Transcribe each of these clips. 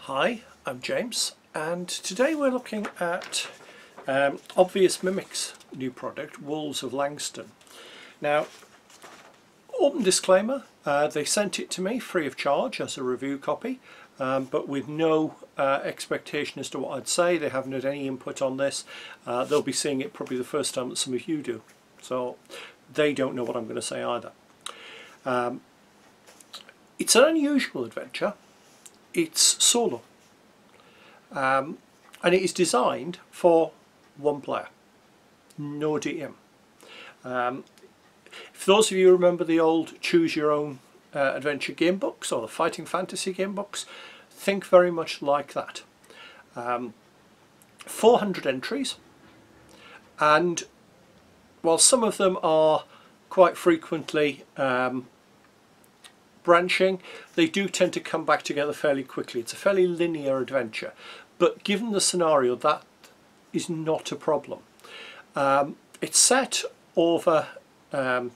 Hi, I'm James, and today we're looking at Obvious Mimic's new product, Wolves of Langston. Now, open disclaimer, they sent it to me free of charge as a review copy, but with no expectation as to what I'd say. They haven't had any input on this. They'll be seeing it probably the first time that some of you do, so they don't know what I'm going to say either. It's an unusual adventure. It's solo, and it is designed for one player, no DM. If those of you remember the old choose your own adventure game books or the fighting fantasy game books, think very much like that. 400 entries, and while some of them are quite frequently branching, they do tend to come back together fairly quickly. It's a fairly linear adventure, but given the scenario, that is not a problem. It's set over a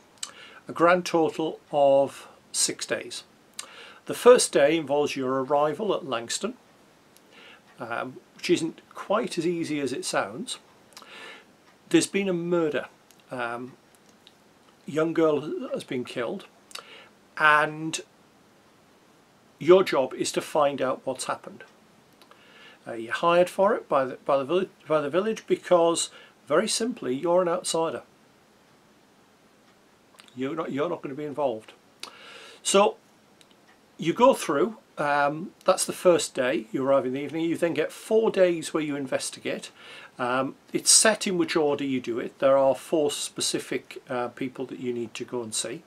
grand total of 6 days. The first day involves your arrival at Langston, which isn't quite as easy as it sounds. There's been a murder. Young girl has been killed, and your job is to find out what's happened. You're hired for it by the village because, very simply, you're an outsider. You're not going to be involved. So you go through. That's the first day. You arrive in the evening. You then get 4 days where you investigate. It's set in which order you do it. There are 4 specific people that you need to go and see.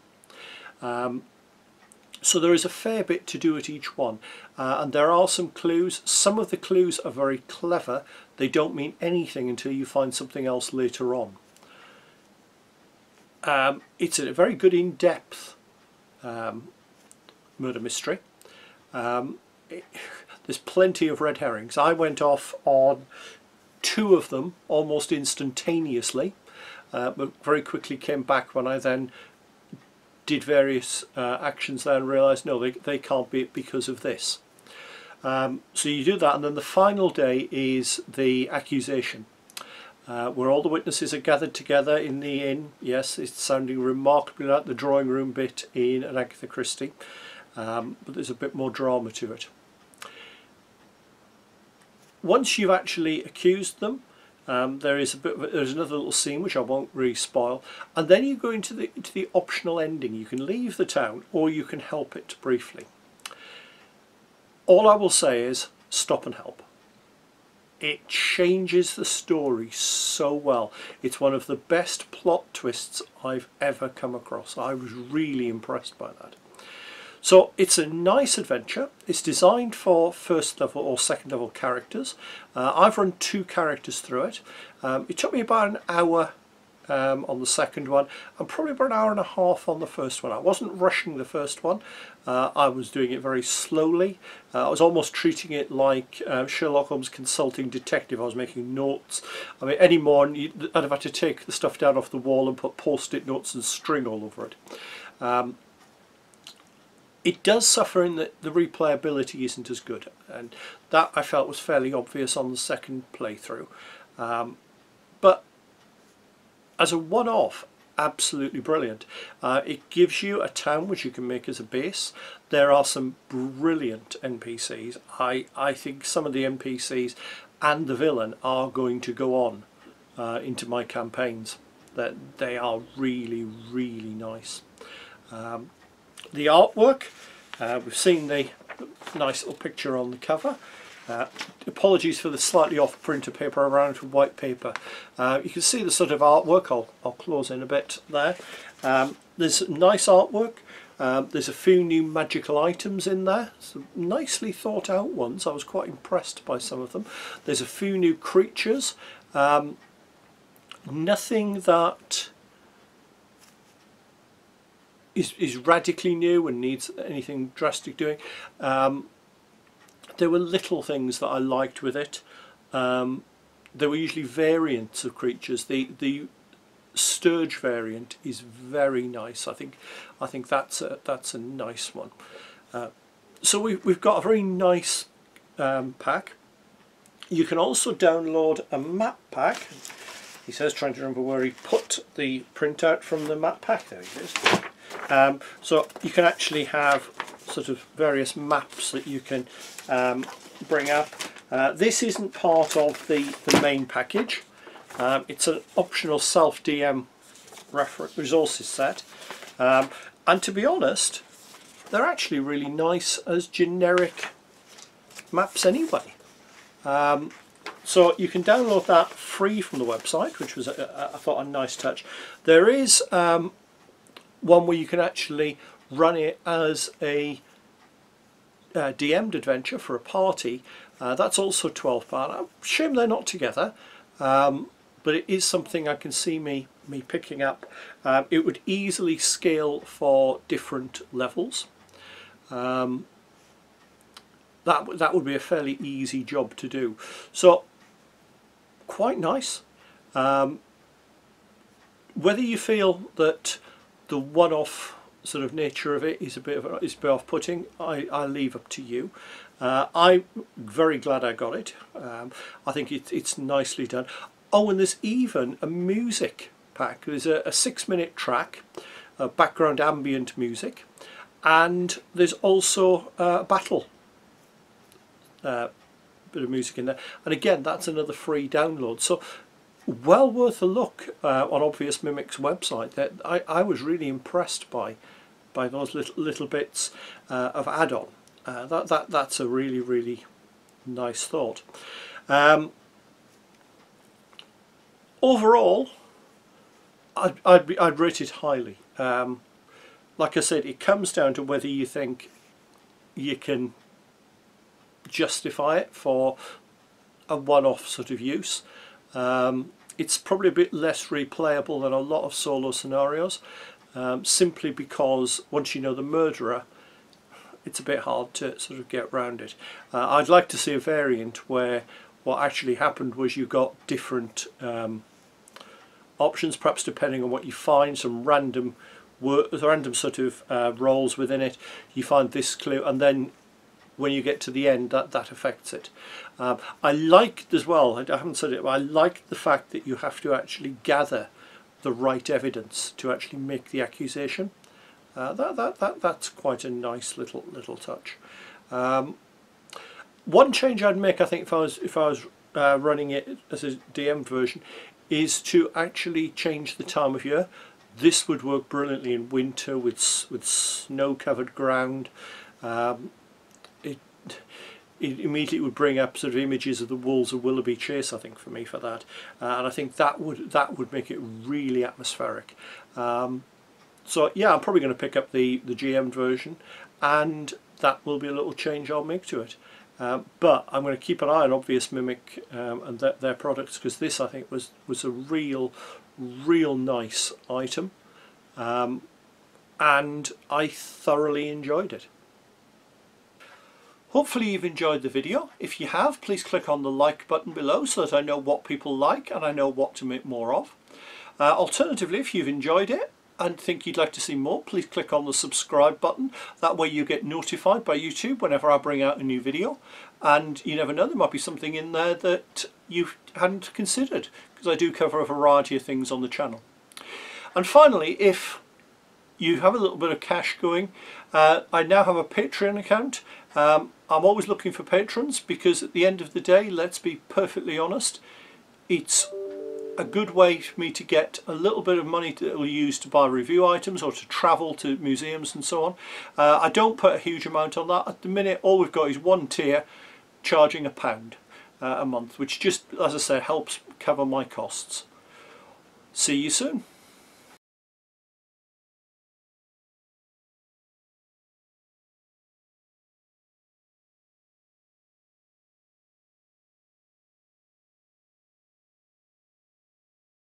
So there is a fair bit to do at each one, and there are some clues. Some of the clues are very clever. They don't mean anything until you find something else later on. It's a very good in-depth murder mystery. There's plenty of red herrings. I went off on 2 of them almost instantaneously, but very quickly came back when I then did various actions there and realised no, they can't be it because of this. So you do that, and then the final day is the accusation, where all the witnesses are gathered together in the inn. Yes, it's sounding remarkably like the drawing room bit in an Agatha Christie, but there's a bit more drama to it. Once you've actually accused them, there's another little scene which I won't really spoil, and then you go into the optional ending. You can leave the town or you can help it briefly. All I will say is stop and help. It changes the story so well. It's one of the best plot twists I've ever come across. I was really impressed by that. So it's a nice adventure. It's designed for first level or second level characters. I've run 2 characters through it. It took me about an hour on the second one, and probably about an hour and a half on the first one. I wasn't rushing the first one. I was doing it very slowly. I was almost treating it like Sherlock Holmes consulting detective. I was making notes. I mean, any more, I'd have had to take the stuff down off the wall and put post-it notes and string all over it. It does suffer in that the replayability isn't as good, and that I felt was fairly obvious on the second playthrough. But as a one-off, absolutely brilliant. It gives you a town which you can make as a base. There are some brilliant NPCs. I think some of the NPCs and the villain are going to go on into my campaigns. That they are really, really nice. The artwork, we've seen the nice little picture on the cover. Apologies for the slightly off printer paper around with white paper. You can see the sort of artwork. I'll close in a bit there. There's nice artwork. There's a few new magical items in there, some nicely thought out ones. I was quite impressed by some of them. There's a few new creatures. Nothing that is radically new and needs anything drastic doing. There were little things that I liked with it. There were usually variants of creatures. The Sturge variant is very nice. I think that's a nice one. So we've got a very nice pack. You can also download a map pack. He says, trying to remember where he put the printout from the map pack. There it is. So you can actually have sort of various maps that you can bring up. This isn't part of the main package. It's an optional self-DM resources set. And to be honest, they're actually really nice as generic maps anyway. So you can download that free from the website, which was I thought a nice touch. There is one where you can actually run it as a DM'd adventure for a party. That's also £12. I'm ashamed they're not together, but it is something I can see me picking up. It would easily scale for different levels. That would be a fairly easy job to do. So quite nice. Whether you feel that the one-off sort of nature of it is a bit off-putting, I leave up to you. I'm very glad I got it. I think it's nicely done. Oh, and there's even a music pack. There's a 6-minute track, background ambient music, and there's also a battle bit of music in there, and again that's another free download. So well worth a look on Obvious Mimic's website. That I was really impressed by those little bits of add-on. That's a really nice thought. Overall, I'd rate it highly. Like I said, it comes down to whether you think you can justify it for a one-off sort of use. It's probably a bit less replayable than a lot of solo scenarios, simply because once you know the murderer, it's a bit hard to sort of get around it. I'd like to see a variant where what actually happened was you got different options, perhaps depending on what you find, some random sort of roles within it. You find this clue, and then when you get to the end, that affects it. I liked as well, I haven't said it, but I liked the fact that you have to actually gather the right evidence to actually make the accusation. That's quite a nice little touch. One change I'd make, I think, if I was running it as a DM version, is to actually change the time of year. This would work brilliantly in winter with snow-covered ground. It immediately would bring up sort of images of the Wolves of Willoughby Chase, I think, for me for that, and I think that would make it really atmospheric. So yeah, I'm probably going to pick up the GM version, and that will be a little change I'll make to it. But I'm going to keep an eye on Obvious Mimic and their products, because this I think was a real nice item, and I thoroughly enjoyed it. Hopefully you've enjoyed the video. If you have, please click on the like button below so that I know what people like and I know what to make more of. Alternatively, if you've enjoyed it and think you'd like to see more, please click on the subscribe button. That way you get notified by YouTube whenever I bring out a new video, and you never know, there might be something in there that you hadn't considered, because I do cover a variety of things on the channel. And finally, if you have a little bit of cash going, I now have a Patreon account. I'm always looking for patrons, because at the end of the day, let's be perfectly honest, it's a good way for me to get a little bit of money that will use to buy review items or to travel to museums and so on. I don't put a huge amount on that. At the minute, all we've got is one tier charging £1 a month, which just, as I say, helps cover my costs. See you soon.